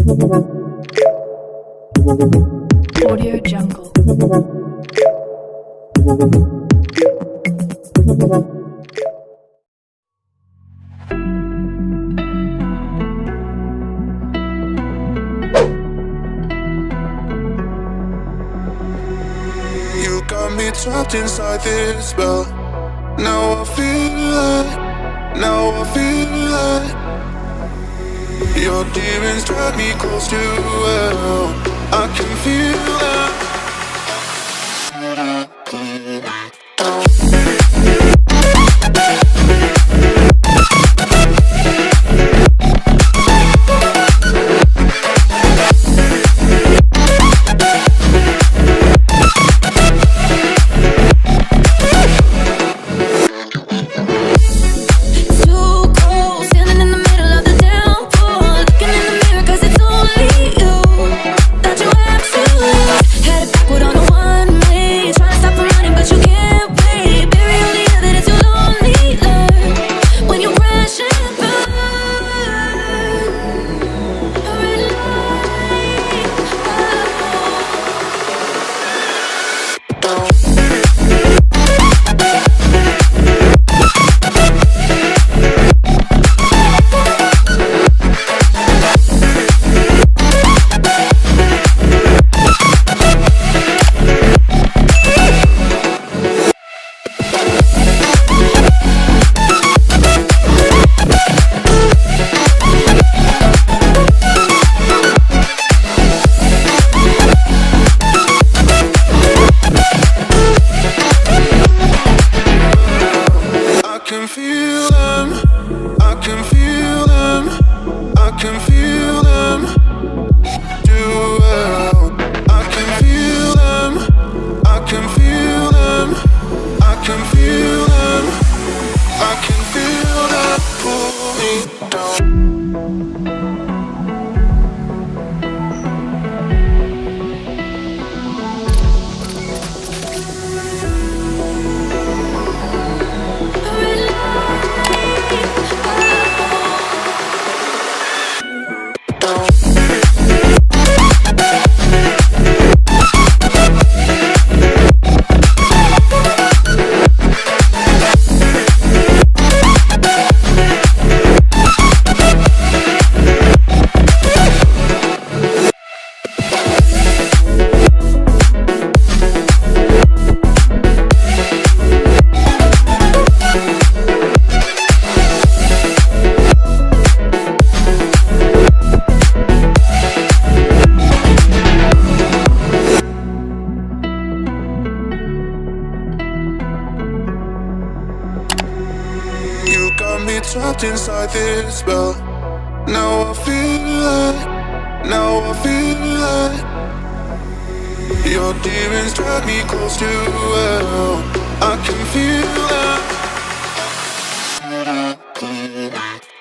Audio Jungle. You got me trapped inside this spell. Now I feel it, now I feel it. Your demons drag me close to hell. I can feel it. Trapped inside this spell. Now I feel it, now I feel it. Your demons drag me close to hell. I can feel it.